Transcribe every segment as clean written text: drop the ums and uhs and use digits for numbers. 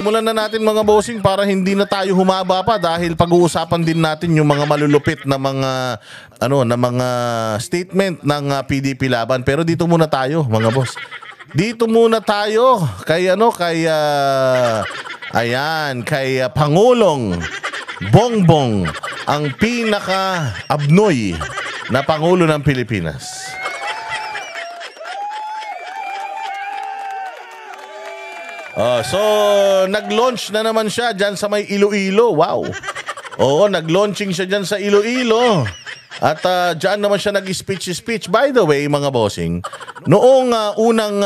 simulan na natin mga bossing para hindi na tayo humaba pa dahil pag-uusapan din natin yung mga malulupit na mga mga statement ng PDP laban. Pero dito muna tayo mga boss. Dito muna tayo kay Pangulong Bongbong, ang pinaka-abnoy na Pangulo ng Pilipinas. So, nag-launch na naman siya dyan sa may Iloilo. Wow. Oo, nag-launching siya dyan sa Iloilo. At dyan naman siya nag-speech. By the way, mga bossing, noong unang,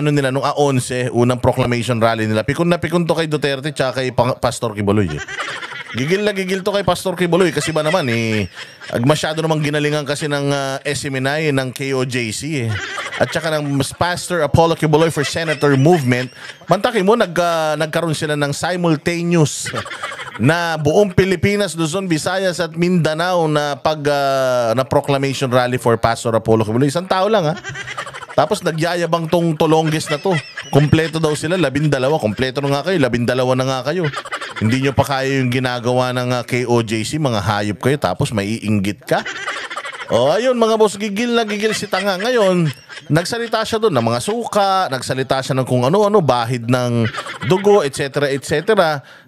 nung A11, unang proclamation rally nila, pikon na pikon to kay Duterte tsaka kay Pastor Quiboloy. Gigil na gigil to kay Pastor Quiboloy kasi ba naman masyado namang ginalingan kasi ng SMNI ng KOJC at saka ng Pastor Apollo Quiboloy for Senator Movement. Mantakin mo nagkaroon sila ng simultaneous na buong Pilipinas, Luzon, Visayas at Mindanao na na proclamation rally for Pastor Apollo Quiboloy. Isang tao lang Tapos nagyayabang tong Tolongges na to. Kompleto daw sila, 12. Kompleto na nga kayo, 12 na nga kayo. Hindi nyo pa kaya yung ginagawa ng KOJC, mga hayop kayo, tapos may iinggit ka. Ayun mga boss, gigil na gigil si Tanga. Ngayon, nagsalita siya doon ng mga suka, nagsalita siya ng kung ano-ano, bahid ng dugo, etc.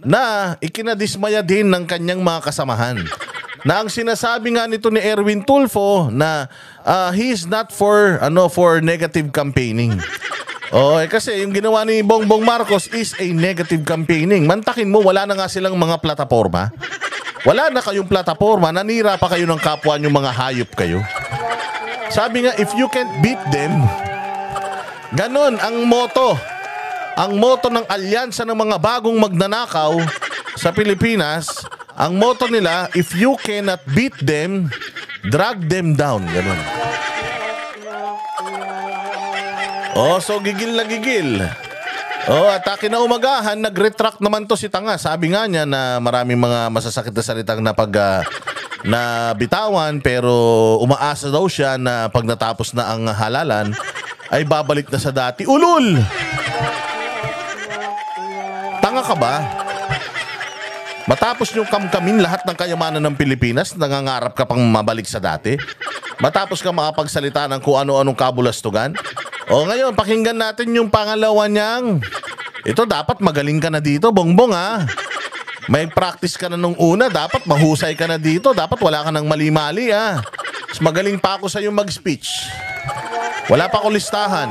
na ikinadismaya din ng kanyang mga kasamahan. Na ang sinasabi nga nito ni Erwin Tulfo na he is not for negative campaigning. Kasi yung ginawa ni Bongbong Marcos is a negative campaigning. Mantakin mo, wala na nga silang mga plataforma. Wala na kayong plataforma, nanira pa kayo ng kapwa nyo, mga hayop kayo. Sabi nga, if you can't beat them, ganon ang moto. Ang moto ng alyansa ng mga bagong magnanakaw sa Pilipinas, ang moto nila, if you cannot beat them, drag them down. Ganon. So gigil na gigil. At kinaumagahan, nag-retract naman to si Tanga. Sabi nga niya na maraming mga masasakit na salitang na bitawan, pero umaasa daw siya na pag natapos na ang halalan, ay babalik na sa dati. Ulul! Tanga ka ba? Matapos nyo kamkamin lahat ng kayamanan ng Pilipinas, nangangarap ka pang mabalik sa dati? Matapos ka makapagsalita ng kung ano-anong kabulastugan? Ngayon, pakinggan natin yung pangalawa niyang. Ito, dapat magaling ka na dito, Bongbong May practice ka na nung una, dapat mahusay ka na dito, dapat wala ka nang mali-mali Mas magaling pa ako sa yung mag-speech. Wala pa ako listahan.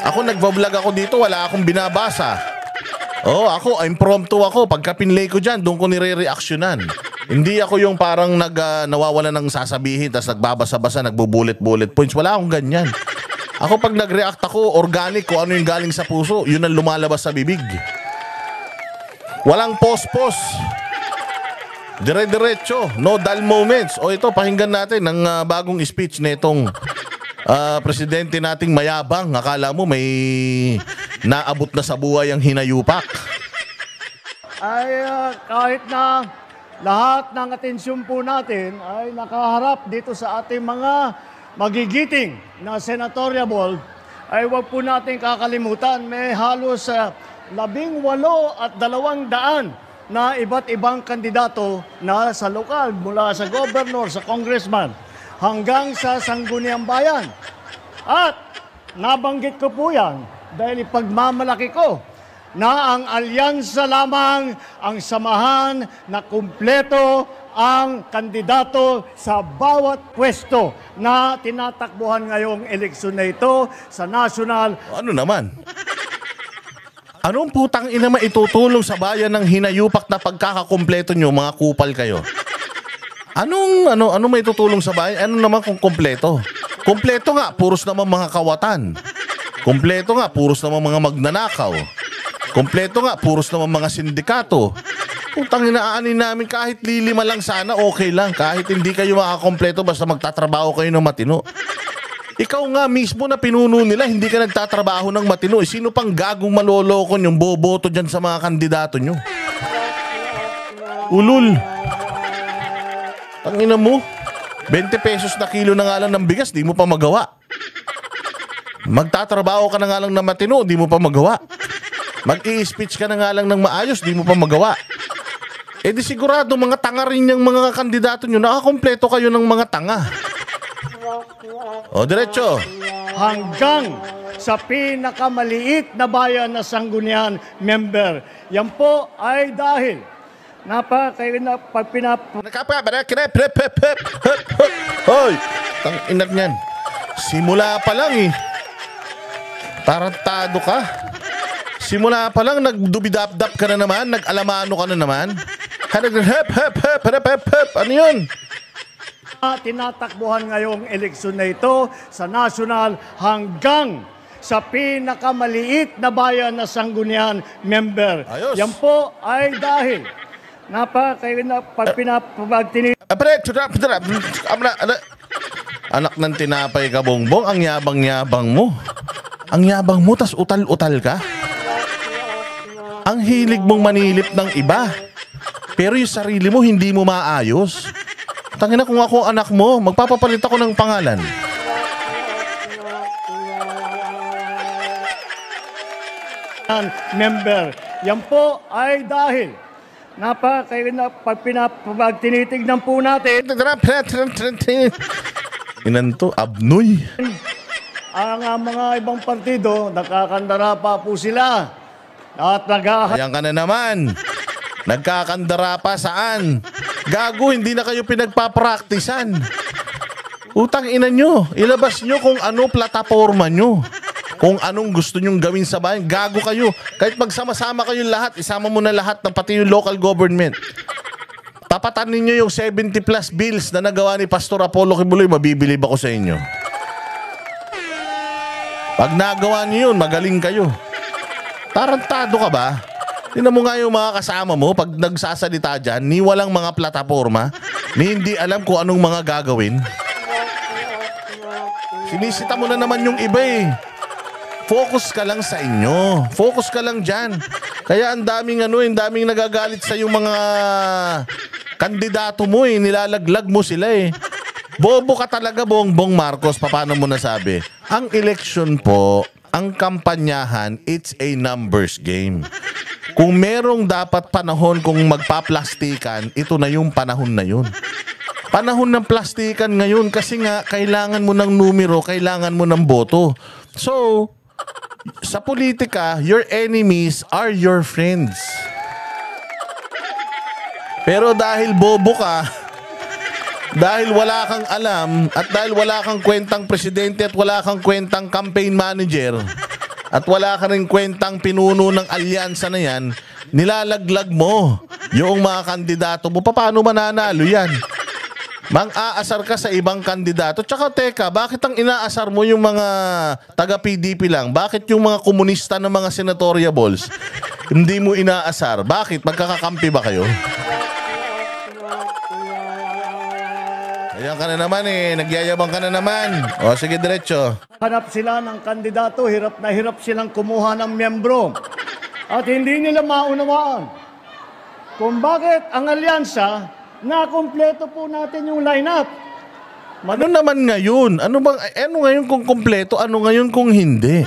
Ako, nagbablog ako dito, wala akong binabasa. Ako, impromptu ako. Pagka pinlay ko dyan, doon ko nire-reactionan. Hindi ako yung parang nawawala ng sasabihin, tapos nagbabasa-basa, nagbo-bullet points. Wala akong ganyan. Ako, pag nag-react ako, organic, kung ano yung galing sa puso, yun ang lumalabas sa bibig. Walang pos-pos. Dire-diretso. No dull moments. Ito, pakinggan natin ang bagong speech na itong presidente nating mayabang. Akala mo may naabot na sa buhay ang hinayupak. Kahit na lahat ng atensyon po natin ay nakaharap dito sa ating mga magigiting na senatorial, ay huwag po natin kakalimutan, may halos 18 at 200 na iba't ibang kandidato na sa lokal, mula sa governor, sa congressman, hanggang sa sangguniang bayan. At nabanggit ko po yan dahil ipagmamalaki ko na ang alyansa lamang ang samahan na kumpleto ang kandidato sa bawat pwesto na tinatakbuhan ngayong eleksyon na ito sa national. Ano naman? Anong putang ina maitutulong sa bayan ng hinayupak na pagkakakumpleto nyo, mga kupal kayo? Anong maitutulong sa bayan? Ano naman kung kumpleto? Kumpleto nga, puros naman mga kawatan. Kumpleto nga, puros naman mga magnanakaw. Kumpleto nga, puros naman mga sindikato. Putang inaanin namin, kahit lilima lang sana, okay lang. Kahit hindi kayo makakompleto, basta magtatrabaho kayo ng matino. Ikaw nga mismo na pinuno nila, hindi ka nagtatrabaho ng matino. Sino pang gagong maloloko yung boboto dyan sa mga kandidato nyo? Ulul. Tangina mo, 20 pesos na kilo na nga lang ng bigas, di mo pa magawa. Magtatrabaho ka na nga lang na matino, di mo pa magawa. Mag-i-speech ka na nga lang ng maayos, di mo pa magawa. Eh di sigurado mga tanga rin yung mga kandidato nyo. Nakakompleto kayo ng mga tanga. O, diretso. Hanggang sa pinakamaliit na bayan na Sangguniang member. Yan po ay dahil Hoy, tang inat niyan. Simula pa lang eh. Tarantado ka. Simula pa lang nagdubidap-dap ka na naman, nag-alamano ka na naman. Ano yun? Tinatakbuhan ngayong eleksyon na ito sa national hanggang sa pinakamaliit na bayan na Sangguniang member. Ayos. Yan po ay dahil Anak ng tinapay ka, Bongbong, ang yabang-yabang mo. Ang yabang mo, tas utal-utal ka. Ang hilig mong manilip ng iba. Pero yung sarili mo, hindi mo maayos. Tangina, kung ako anak mo, magpapapalit ako ng pangalan. Member. Yan po ay dahil pag tinitignan po natin Inanto, abnoy. ang mga ibang partido, nakakandara pa po sila. At Ayan ka na naman. Nagkakandara pa saan? Gago, hindi na kayo pinagpapraktisan. Utang ina nyo. Ilabas nyo kung ano plataforma nyo. Kung anong gusto nyong gawin sa bayan. Gago kayo. Kahit magsama-sama kayo lahat, isama mo na lahat ng pati yung local government. Tapatan ninyo yung 70 plus bills na nagawa ni Pastor Apollo Kibuloy, mabibilib ako sa inyo. Pag nagawa niyo yun, magaling kayo. Tarantado ka ba? Tingnan mo nga yung mga kasama mo pag nagsasalita dyan, ni walang mga plataforma, ni hindi alam kung anong mga gagawin. Sinisita mo na naman yung iba eh. Focus ka lang sa inyo. Focus ka lang dyan. Kaya ang daming nagagalit sa yung mga kandidato mo eh. Nilalaglag mo sila eh. Bobo ka talaga, Bongbong Marcos. Paano mo nasabi? Ang election po, ang kampanyahan, it's a numbers game. Kung merong dapat panahon kung magpaplastikan, ito na yung panahon na yun. Panahon ng plastikan ngayon kasi nga kailangan mo ng numero, kailangan mo ng boto. So, sa politika, your enemies are your friends. Pero dahil bobo ka, dahil wala kang alam, at dahil wala kang kwentang presidente at wala kang kwentang campaign manager, at wala ka rin kwentang pinuno ng alyansa na yan, nilalaglag mo yung mga kandidato mo. Paano mananalo yan? Mang-aasar ka sa ibang kandidato. Tsaka teka, bakit ang inaasar mo yung mga taga-PDP lang? Bakit yung mga komunista ng mga senatoriables hindi mo inaasar? Bakit? Magkakakampi ba kayo? Ayan ka na naman eh. Nagyayabang ka na naman. O sige, diretso. hanap sila ng kandidato, hirap na hirap silang kumuha ng miyembro. At hindi nila maunawaan kung bakit ang alyansa, nakumpleto po natin yung lineup. Ano naman ngayon? Ano ngayon kung kompleto? Ano ngayon kung hindi?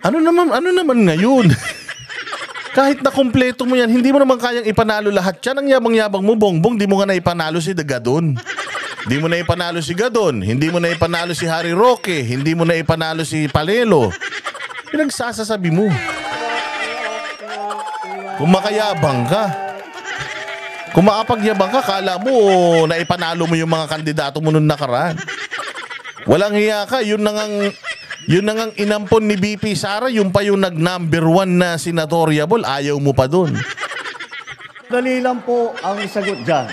Ano naman ngayon? Kahit na kompleto mo yan, hindi mo naman kayang ipanalo lahat yan. Ang yabang-yabang mo, Bongbong, di mo nga na ipanalo si Gadon. Hindi mo na ipanalo si Gadon. Hindi mo na ipanalo si Harry Roque. Hindi mo na ipanalo si Palelo. Pinagsasasabi mo. Kung makayabang ka. Kung makapagyabang ka, kala mo na ipanalo mo yung mga kandidato mo noong nakaraan. Walang hiya ka. Yun na ngang inampon ni BP Sara, yung pa yung nag-number 1 na senatoriable, ayaw mo pa dun. Dali lang po ang sagot dyan.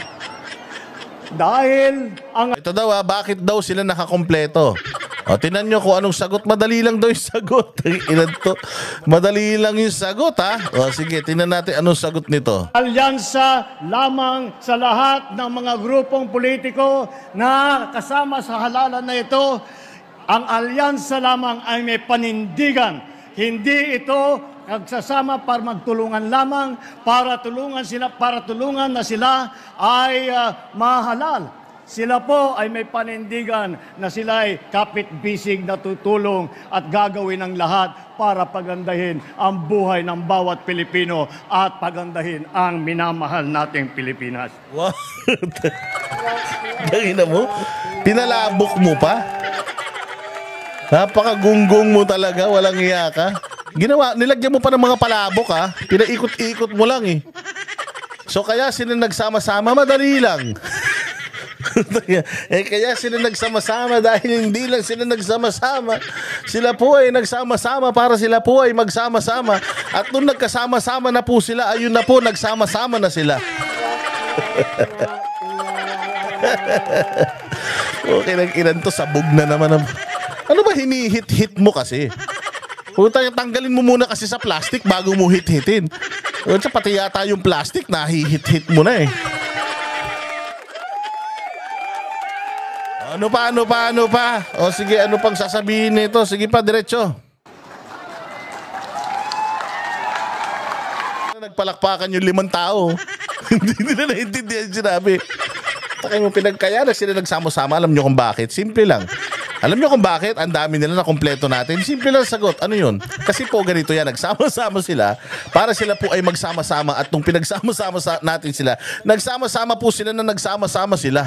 Dahil ang Ito daw bakit daw sila nakakompleto? O, tinan nyo kung anong sagot. Madali lang daw yung sagot. Ilan to? Madali lang yung sagot, ha? O, sige, tinan natin anong sagot nito. alyansa lamang sa lahat ng mga grupong politiko na kasama sa halalan na ito, ang alyansa lamang ay may panindigan. Hindi ito nagsasama para magtulungan lamang, para tulungan na sila ay mahalal. Sila po ay may panindigan na sila ay kapit-bisig na tutulong at gagawin ang lahat para pagandahin ang buhay ng bawat Pilipino at pagandahin ang minamahal nating Pilipinas. Wow. Dangina mo, pinalabok mo pa. Napakagunggong mo talaga, walang iya ka. Nilagyan mo pa ng mga palabok ha. Pinaikot-ikot mo lang eh. So kaya sila nagsama-sama, madali lang. Kaya sila nagsama-sama dahil hindi lang sila nagsama-sama. Sila po ay nagsama-sama para sila po ay magsama-sama. At nung nagkasama-sama na po sila, ayun na po, nagsama-sama na sila. Okay, nag-ilan to, sabog na naman. Ano ba hinihit-hit mo kasi? Tanggalin mo muna kasi sa plastic bago mo hit-hitin. Pati yata yung plastic, nahihit-hit mo na eh. Ano pa? O sige, ano pang sasabihin nito? Sige pa, diretso. Nagpalakpakan yung 5 tao. Hindi nila naintindihan sinabi. Takay mo pinagkaya na sila nagsama-sama. Alam nyo kung bakit? Simple lang. Alam nyo kung bakit? Ang dami nila na kompleto natin. Simple lang sagot. Ano yun? Kasi po ganito yan. Nagsama-sama sila para sila po ay magsama-sama. At nung pinagsama-sama natin sila, nagsama-sama po sila na nagsama-sama sila.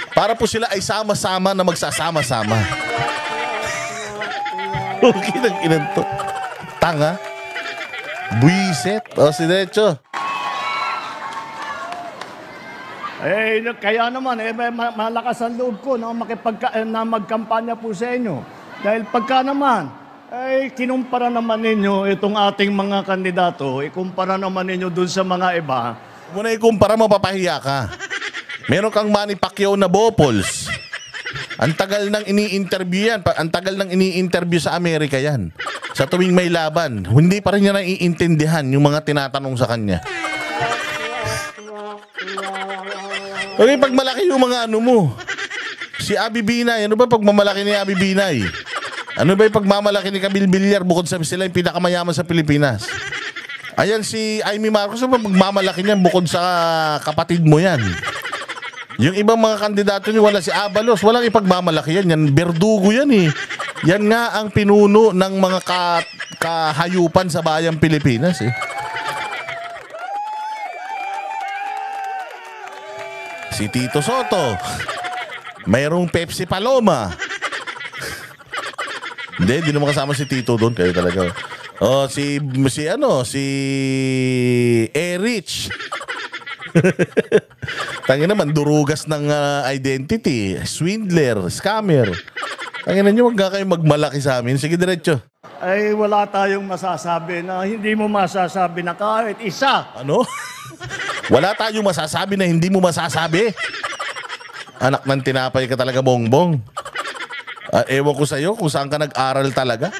Para po sila ay sama-sama na magsasama-sama. Okay nang inan to. Tanga. Buiset. O si Derecho. Kaya naman, malakas ang loob ko na magkampanya po sa inyo. Dahil pagka naman, kinumpara naman ninyo itong ating mga kandidato, ikumpara naman ninyo dun sa mga iba. Muna ikumpara mo, papahiya ka. Meron kang Manny Pacquiao na Bopols. Ang tagal nang ini-interview yan. Ang tagal nang ini-interview sa Amerika yan. Sa tuwing may laban, hindi pa rin niya naiintindihan yung mga tinatanong sa kanya. Okay, pag malaki yung mga ano mo. Si Abby Binay, ano ba pagmamalaki ni Abby Binay? Ano ba yung pagmamalaki ni Camille Villar bukod sa sila yung pinakamayaman sa Pilipinas? Ayan si Amy Marcos, ano ba pagmamalaki niyan bukod sa kapatid mo yan? Yung ibang mga kandidato niyo, wala si Abalos, walang ipagmamalaki yan. Yan, berdugo yan eh. Yan nga ang pinuno ng mga kahayupan sa bayang Pilipinas eh. Si Tito Soto, mayroong Pepsi Paloma. Hindi naman kasama si Tito doon, kayo talaga. Oh, si Erich. Tangina naman, durugas ng identity, swindler, scammer. Tangina nyo, wag kayo magmalaki sa amin. Sige, diretso. Ay wala tayong masasabi na hindi mo masasabi na kahit isa. Ano? Wala tayong masasabi na hindi mo masasabi. Anak ng tinapay ka talaga, Bongbong. Ewan ko sa'yo kung saan ka nag-aral talaga.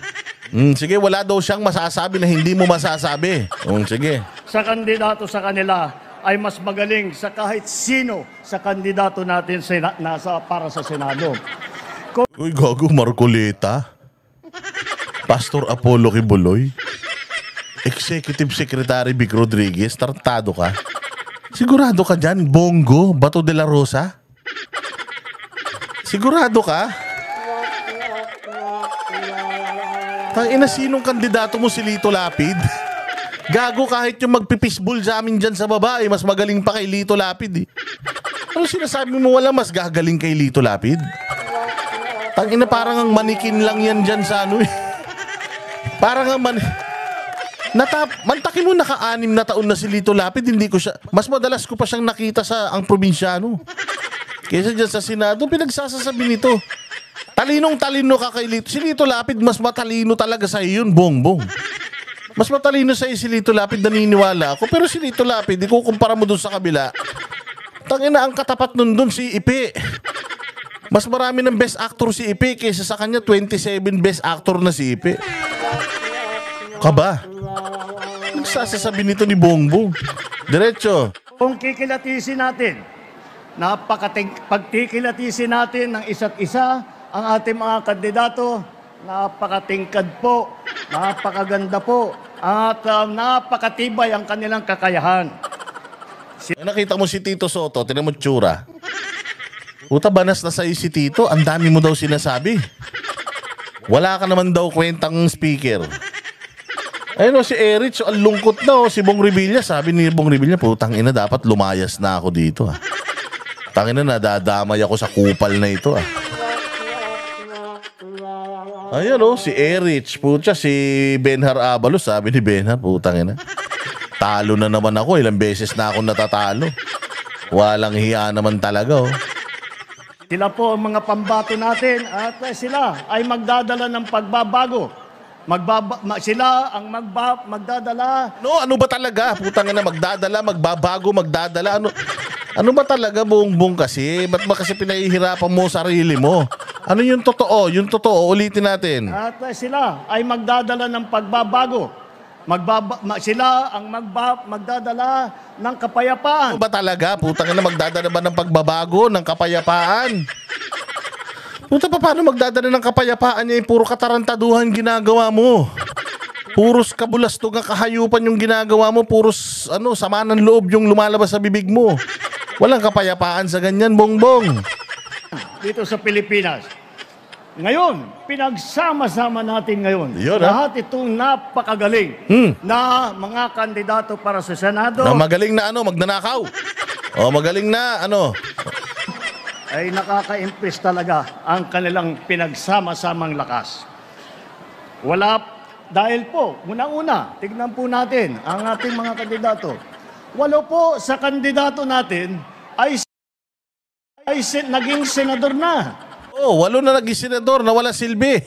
Sige, wala daw siyang masasabi na hindi mo masasabi. Sige. Sa kandidato sa kanila ay mas magaling sa kahit sino sa kandidato natin para sa Senado. Uy, gago, Marcoleta. Pastor Apollo Kibuloy. Executive Secretary Vic Rodriguez. Tartado ka. Sigurado ka dyan, Bongo, Bato de la Rosa? Sigurado ka? Tangina, sinong kandidato mo si Lito Lapid? Gago, kahit yung magpipisbol sa amin dyan sa baba, mas magaling pa kay Lito Lapid eh. Ano sinasabi mo, wala mas gagaling kay Lito Lapid? Tangina, parang ang manikin lang yan dyan sa ano eh. Parang ang mantakin mo, naka-6 na taon na si Lito Lapid, hindi ko siya, mas madalas ko pa siyang nakita sa ang probinsyano. Kaysa dyan sa Senado, pinagsasasabi nito. Talinong-talino ka kay Lito. Si Lito Lapid, mas matalino talaga sa yun, Bongbong. Mas matalino sa si Lito Lapid, naniniwala ako. Pero si Lito Lapid, ikukumpara mo dun sa kabila. Tangina, ang katapat nun dun si Ipe. Mas marami ng best actor si Ipe kaysa sa kanya 27 best actor na si Ipe. Kaba? Nagsasasabi nito ni Bongbong. Diretso. Kung kikilatisin natin, pagkikilatisin natin ng isa't isa ang ating mga kandidato, napakatingkad po, napakaganda po, at napakatibay ang kanilang kakayahan. Nakita mo si Tito Soto, tinan mo tsura. Puta, banas na sa'yo si Tito. Ang dami mo daw sinasabi. Wala ka naman daw kwentang speaker. Ayun o, si Erich, ang lungkot na o. Si Bong Revilla, sabi ni Bong Revilla, putang ina, dapat lumayas na ako dito. Tangina, nadadamay ako sa kupal na ito. Ayun o, si Erich, putya, si Benhar Abalos, sabi ni Benhar, putang ina. Talo na naman ako, ilang beses na ako natatalo. Walang hiya naman talaga oh. Sila po ang mga pambato natin at sila ay magdadala ng pagbabago. Sila ang magdadala. No, ano ba talaga? Putang ina, magdadala, magbabago, magdadala. Ano ba talaga, Bongbong kasi? Ba't ba kasi pinahihirapan mo sarili mo? Ano yung totoo? Yung totoo, ulitin natin. At sila ay magdadala ng pagbabago. Sila ang magdadala ng kapayapaan. Ano ba talaga? Putang ina, magdadala ba ng pagbabago, ng kapayapaan? Puta, paano magdadala ng kapayapaan niya? Puro katarantaduhan ginagawa mo. Puros kabulastugan, kahayupan yung ginagawa mo. Puros sama ng loob yung lumalabas sa bibig mo. Walang kapayapaan sa ganyan, Bongbong. Dito sa Pilipinas. Ngayon, pinagsama-sama natin ngayon. Yun, lahat itong napakagaling na mga kandidato para sa Senado. Na magaling na magnanakaw. O magaling na ay nakaka-impress talaga ang kanilang pinagsama-samang lakas. Dahil po, unang-una, tignan po natin ang ating mga kandidato. 8 po sa kandidato natin ay naging senador na. 8 na naging senador na wala silbi.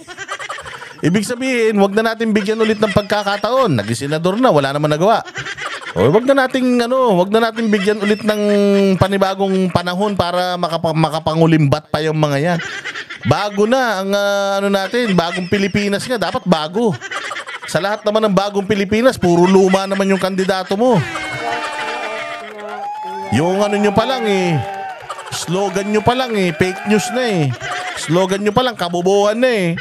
Ibig sabihin, wag na natin bigyan ulit ng pagkakataon. Naging senador na, wala naman nagawa. Wag na natin bigyan ulit ng panibagong panahon para makapangulimbat pa yung mga yan. Bago na ang bagong Pilipinas nga, dapat bago. Sa lahat naman ng bagong Pilipinas, puro luma naman yung kandidato mo. Yung nyo pa lang slogan nyo pa lang fake news na slogan nyo pa lang, kabobohan na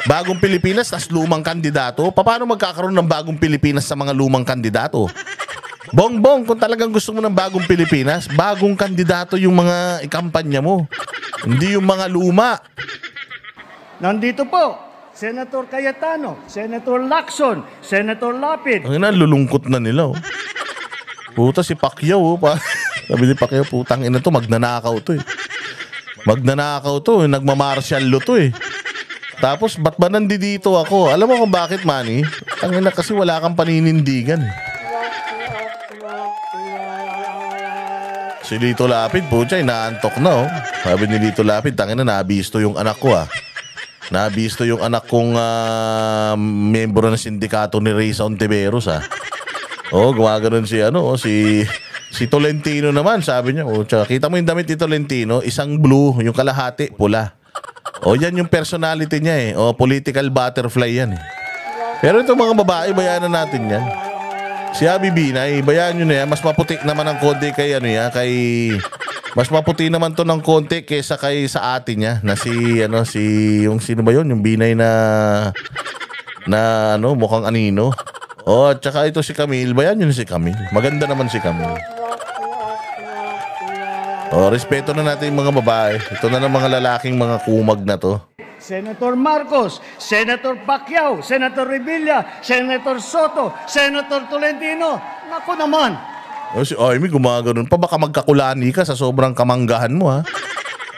Bagong Pilipinas, tas lumang kandidato. Paano magkakaroon ng bagong Pilipinas sa mga lumang kandidato? Bongbong, kung talagang gusto mo ng bagong Pilipinas, bagong kandidato yung mga ikampanya mo. Hindi yung mga luma. Nandito po, Senator Cayetano, Senator Lacson, Senator Lapid. Ang lulungkot na nila Puta, si Pacquiao Sabi ni Pacquiao, putang ina to, magnanakaw to Magnanakaw to, nagmamartial law to Tapos, ba't ba nandito ako? Alam mo kung bakit, Manny? Ang ina kasi wala kang paninindigan. Si Lito Lapid, pucha, inaantok na Sabi ni Lito Lapid, tangina, nabisto yung anak ko Nabisto yung anak kong membro ng sindikato ni Reysa Ontiveros gumaganon si Tolentino naman, sabi niya. Kita mo yung damit ni Tolentino, isang blue, yung kalahati, pula. Yan yung personality niya political butterfly yan Pero itong mga babae, bayanan natin yan. Si Abby Binay, bayan nyo na yan. Mas maputi naman ng konti kay mas maputi naman to ng konti kaysa sa ate niya na yung sino ba yun? Yung Binay na mukhang anino. At saka ito si Camille, bayan nyo na si Camille. Maganda naman si Camille. Respeto na natin yung mga babae. Ito na ng mga lalaking mga kumag na to. Senator Marcos, Senator Pacquiao, Senator Revilla, Senator Soto, Senator Tolentino. Naku naman. Si Amy gumagano'n pa. Baka magkakulani ka sa sobrang kamanggahan mo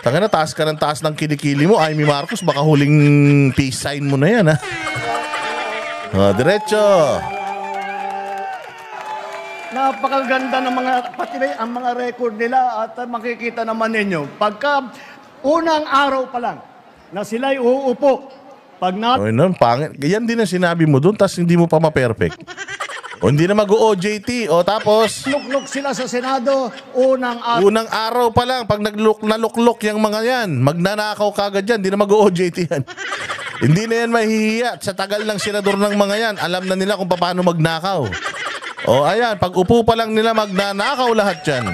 Tangina, taas ka ng taas ng kilikili mo. Amy Marcos, baka huling peace sign mo na yan diretso. Napakaganda ng pati ang mga record nila at makikita naman ninyo. Pagka unang araw pa lang na sila'y uupo, pangit. Yan din ang sinabi mo doon, tas hindi mo pa ma-perfect. Hindi na mag-OJT. Tapos luklok sila sa Senado, unang araw pa lang, pag naluklok yung mga yan, magnanakaw kagad yan, hindi na mag-OJT yan. Hindi na yan mahihiya. Sa tagal ng senador ng mga yan, alam na nila kung paano magnakaw. Ayan, pag upo pa lang nila, magnanakaw lahat yan.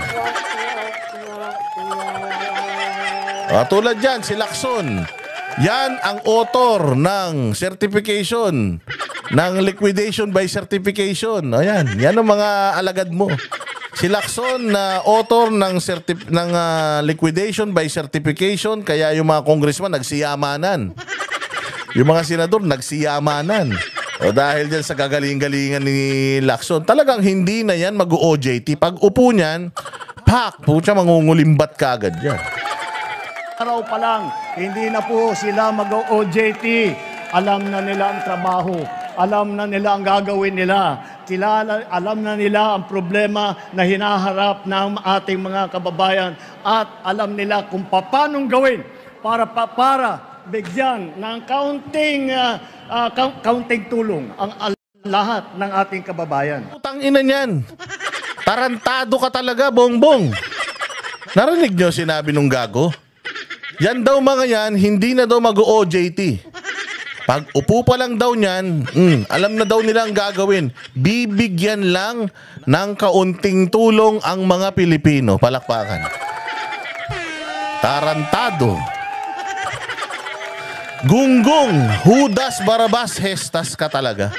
Tulad yan, si Lacson. Yan ang author ng certification, ng liquidation by certification. Ayan, yan ang mga alagad mo. Si Lacson na author ng liquidation by certification, kaya yung mga congressman nagsiyamanan. Yung mga senador nagsiyamanan. O dahil dyan sa gagaling-galingan ni Lacson, talagang hindi na yan mag-OJT. Pag upo niyan, pucha, mangungulimbat ka agad yan. Araw pa lang, hindi na po sila mag-OJT. Alam na nila ang trabaho. Alam na nila ang gagawin nila. Alam na nila ang problema na hinaharap ng ating mga kababayan. At alam nila kung paanong gawin para bigyan ng kaunting tulong ang lahat ng ating kababayan. Putang ina niyan. Tarantado ka talaga, Bongbong. Narinig niyo sinabi nung gago? Yan daw mga yan, hindi na daw mag-OJT. Pag upo pa lang daw niyan, alam na daw nila ang gagawin. Bibigyan lang ng kaunting tulong ang mga Pilipino. Palakpakan. Tarantado. Gunggong, Judas Barabas Hestas ka talaga.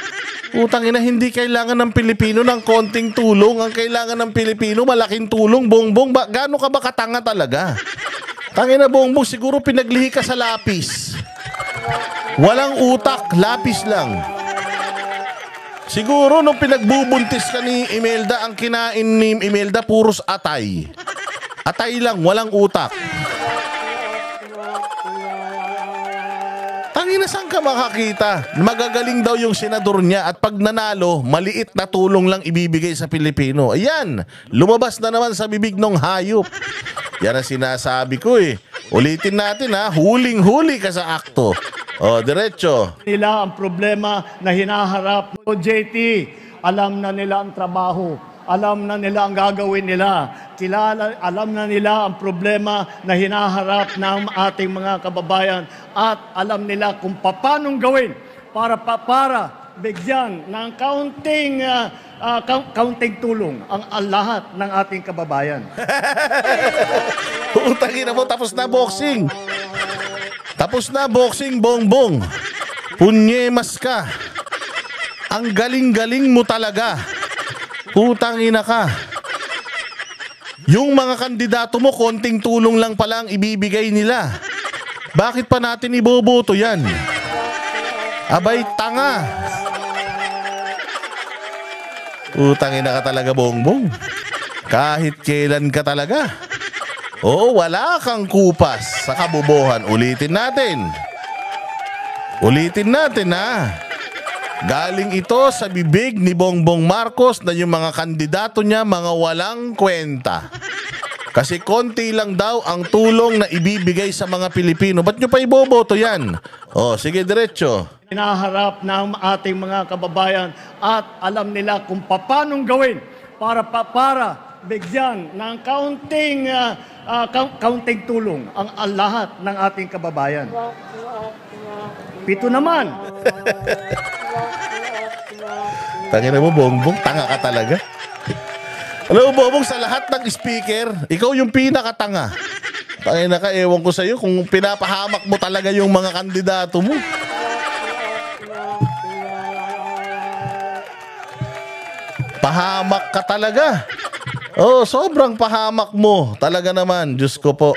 Utang ina, hindi kailangan ng Pilipino ng konting tulong. Ang kailangan ng Pilipino, malaking tulong. Bongbong, gaano ka ba katanga talaga? Tangina, Bongbong, siguro pinaglihi ka sa lapis. Walang utak, lapis lang. Siguro nung pinagbubuntis ka ni Imelda, ang kinain ni Imelda puros atay. Atay lang, walang utak. Tangina, saan ka makakita? Magagaling daw yung senador niya at pag nanalo, maliit na tulong lang ibibigay sa Pilipino. Ayan, lumabas na naman sa bibig ng hayop. Yan ang sinasabi ko eh. Ulitin natin ha, huling-huli ka sa akto. O, diretso. Nila ang problema na hinaharap. OJT, alam na nila ang trabaho. Alam na nila ang gagawin nila. Alam na nila ang problema na hinaharap ng ating mga kababayan. At alam nila kung paanong gawin para bigyan ng kaunting tulong ang lahat ng ating kababayan. Utangin na mo, tapos na boxing. Tapos na boxing, Bongbong. Punyemas ka. Ang galing-galing mo talaga. Putangina ka. Yung mga kandidato mo, konting tulong lang pala ang ibibigay nila. Bakit pa natin iboboto yan? Abay, tanga. Putangina ka talaga, Bongbong. Kahit kailan ka talaga. Oo, wala kang kupas sa kabobohan. Ulitin natin. Ulitin natin ha. Galing ito sa bibig ni Bongbong Marcos na yung mga kandidato niya mga walang kwenta. Kasi konti lang daw ang tulong na ibibigay sa mga Pilipino. Ba't nyo pa iboboto yan? O, sige, diretso. Hinaharap ng ating mga kababayan at alam nila kung paanong gawin para bigyan ng kaunting tulong ang lahat ng ating kababayan. 7 naman. Tangina mo, Bongbong, tanga ka talaga. Alam mo, Bongbong, sa lahat ng speaker, ikaw yung pinakatanga. Tangina ka, ewan ko sa'yo kung pinapahamak mo talaga yung mga kandidato mo. Pahamak ka talaga. Oh, sobrang pahamak mo. Talaga naman, Diyos ko po.